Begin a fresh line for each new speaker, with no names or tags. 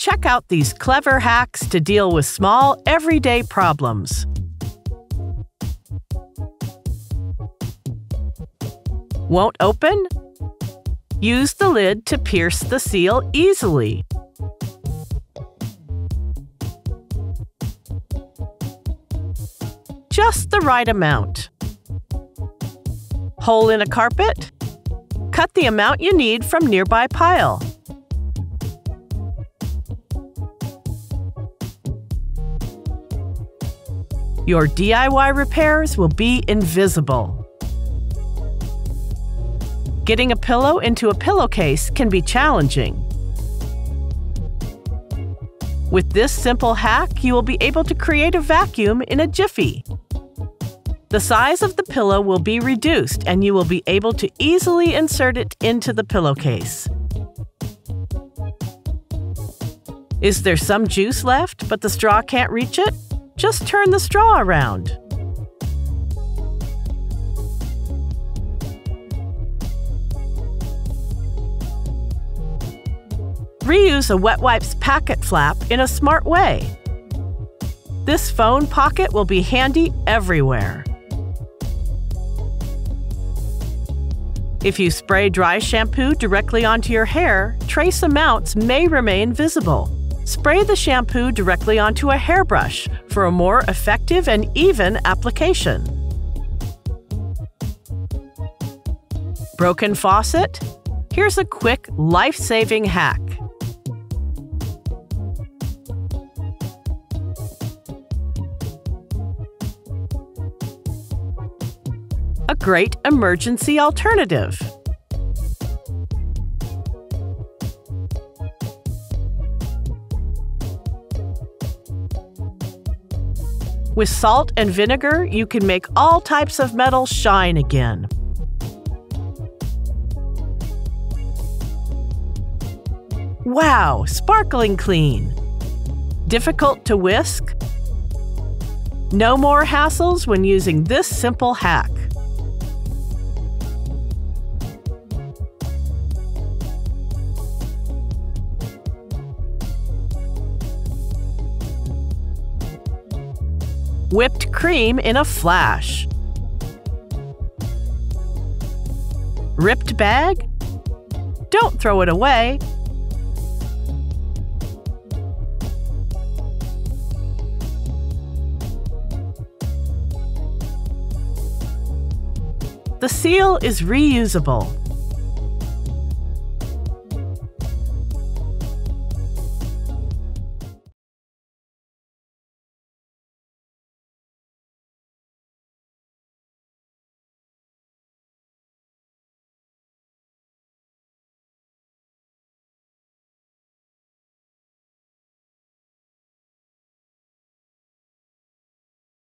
Check out these clever hacks to deal with small, everyday problems. Won't open? Use the lid to pierce the seal easily. Just the right amount. Hole in a carpet? Cut the amount you need from nearby pile. Your DIY repairs will be invisible. Getting a pillow into a pillowcase can be challenging. With this simple hack, you will be able to create a vacuum in a jiffy. The size of the pillow will be reduced, and you will be able to easily insert it into the pillowcase. Is there some juice left, but the straw can't reach it? Just turn the straw around. Reuse a wet wipes packet flap in a smart way. This phone pocket will be handy everywhere. If you spray dry shampoo directly onto your hair, trace amounts may remain visible. Spray the shampoo directly onto a hairbrush for a more effective and even application. Broken faucet? Here's a quick, life-saving hack. A great emergency alternative. With salt and vinegar, you can make all types of metal shine again. Wow, sparkling clean! Difficult to whisk? No more hassles when using this simple hack. Whipped cream in a flash. Ripped bag? Don't throw it away. The seal is reusable.